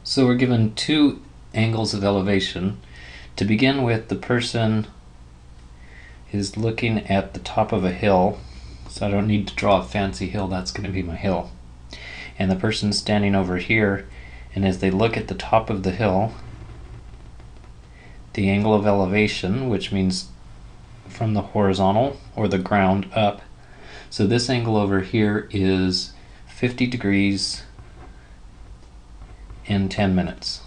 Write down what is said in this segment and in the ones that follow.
So we're given two angles of elevation. To begin with, the person is looking at the top of a hill, so I don't need to draw a fancy hill, that's going to be my hill. And the person's standing over here, and as they look at the top of the hill, the angle of elevation, which means from the horizontal or the ground up, so this angle over here is 50 degrees in 10 minutes.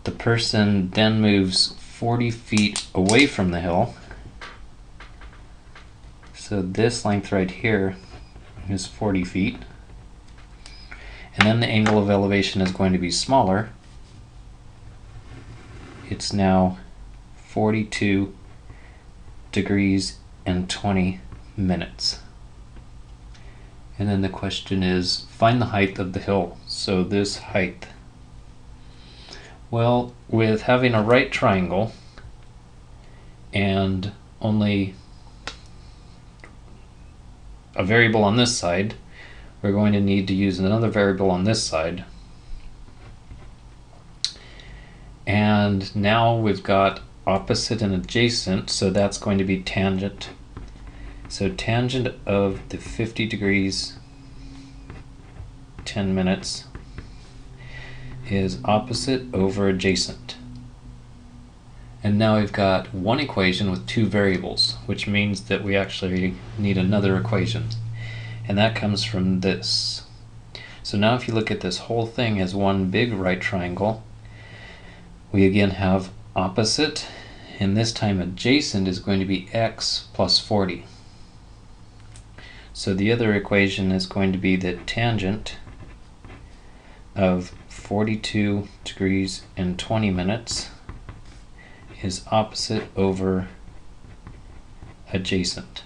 The person then moves 40 feet away from the hill. So this length right here is 40 feet. And then the angle of elevation is going to be smaller. It's now 42 degrees and 20 minutes. And then the question is, find the height of the hill. So this height. Well, with having a right triangle and only a variable on this side, we're going to need to use another variable on this side. And now we've got opposite and adjacent, so that's going to be tangent. So tangent of the 50 degrees 10 minutes is opposite over adjacent. And now we've got one equation with two variables, which means that we actually need another equation. And that comes from this. So now if you look at this whole thing as one big right triangle, we again have opposite, and this time adjacent is going to be x plus 40. So the other equation is going to be that tangent of 42 degrees and 20 minutes is opposite over adjacent.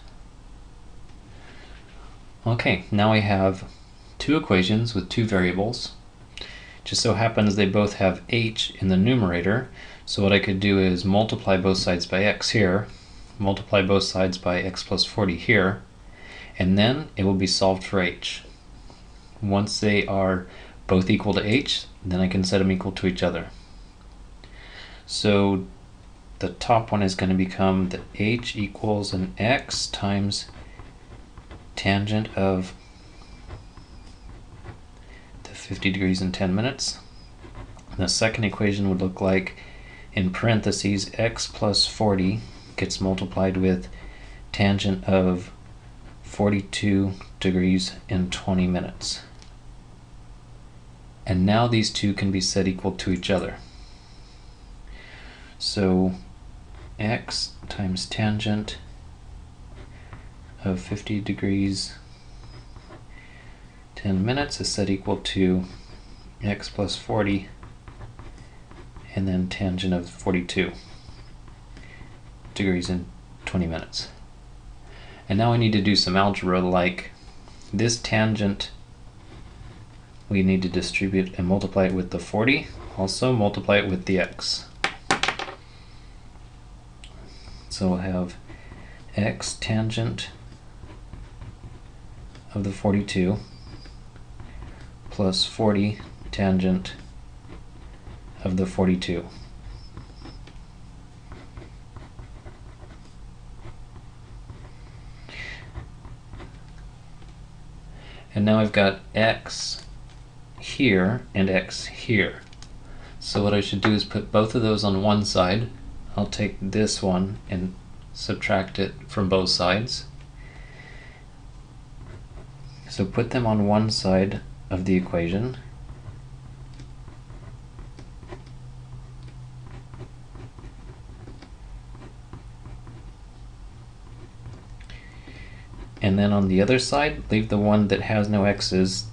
Okay, now we have two equations with two variables. Just so happens they both have h in the numerator, so what I could do is multiply both sides by x here, multiply both sides by x plus 40 here, and then it will be solved for h. Once they are both equal to h, then I can set them equal to each other. So the top one is going to become that h equals an x times tangent of the 50 degrees in 10 minutes. And the second equation would look like, in parentheses, x plus 40 gets multiplied with tangent of 42 degrees in 20 minutes. And now these two can be set equal to each other. So x times tangent of 50 degrees 10 minutes is set equal to x plus 40 and then tangent of 42 degrees in 20 minutes. And now we need to do some algebra, like this tangent we need to distribute and multiply it with the 40, also multiply it with the x. So we'll have x tangent of the 42 plus 40 tangent of the 42. And now I've got x here and x here. So what I should do is put both of those on one side. I'll take this one and subtract it from both sides. So put them on one side of the equation. And then on the other side, leave the one that has no x's,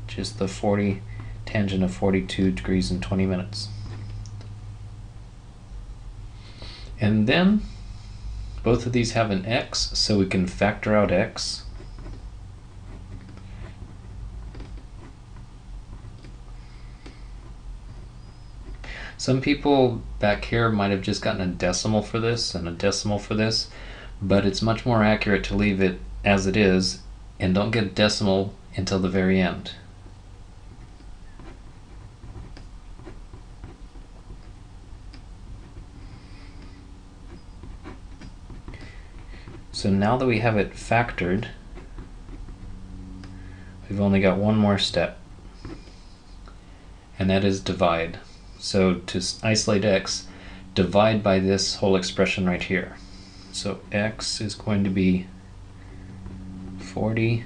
just the 40 tangent of 42 degrees in 20 minutes. And then both of these have an x, so we can factor out x. Some people back here might have just gotten a decimal for this and a decimal for this, but it's much more accurate to leave it as it is and don't get a decimal until the very end. So now that we have it factored, we've only got one more step, and that is divide. So to isolate x, divide by this whole expression right here. So x is going to be 40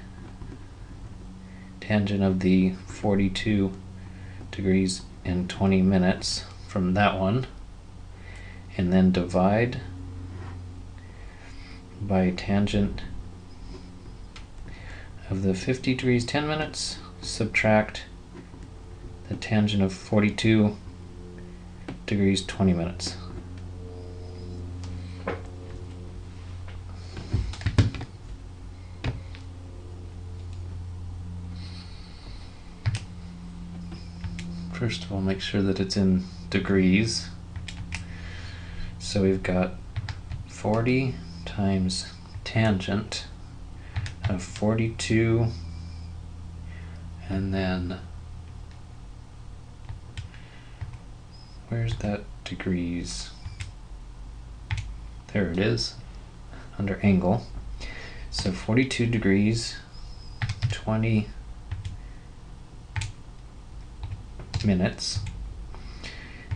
tangent of the 42 degrees in 20 minutes from that one, and then divide by tangent of the 50 degrees 10 minutes, subtract the tangent of 42 degrees 20 minutes. First of all, make sure that it's in degrees. So we've got 40 times tangent of 42, and then where's that degrees? There it is, under angle. So 42 degrees, 20 minutes,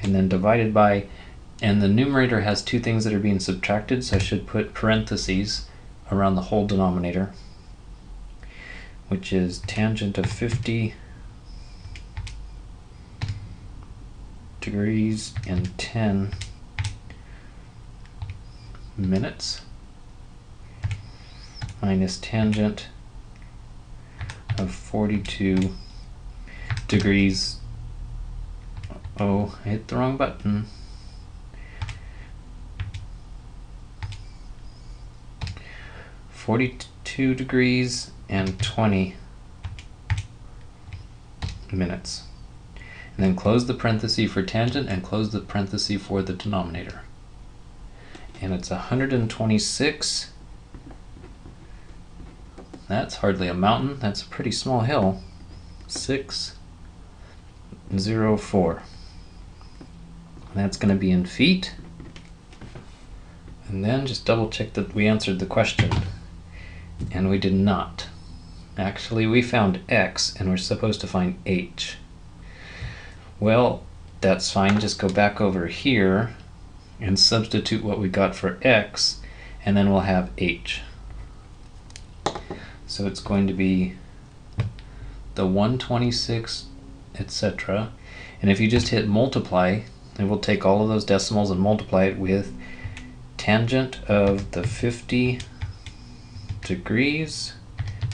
and then divided by, and the numerator has two things that are being subtracted, so I should put parentheses around the whole denominator, which is tangent of 50 degrees and 10 minutes minus tangent of 42 degrees. Oh, I hit the wrong button. 42 degrees and 20 minutes. And then close the parenthesis for tangent and close the parenthesis for the denominator. And it's 126. That's hardly a mountain, that's a pretty small hill. 604. That's going to be in feet. And then just double check that we answered the question. And we did not. Actually, we found x and we're supposed to find h. Well, that's fine. Just go back over here and substitute what we got for x, and then we'll have h. So it's going to be the 126, etc. And if you just hit multiply, it will take all of those decimals and multiply it with tangent of the 50 degrees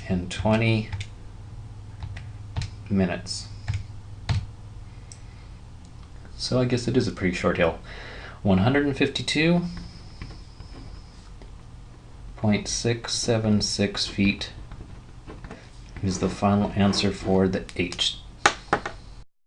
and 20 minutes. So I guess it is a pretty short hill. 152.676 feet is the final answer for the H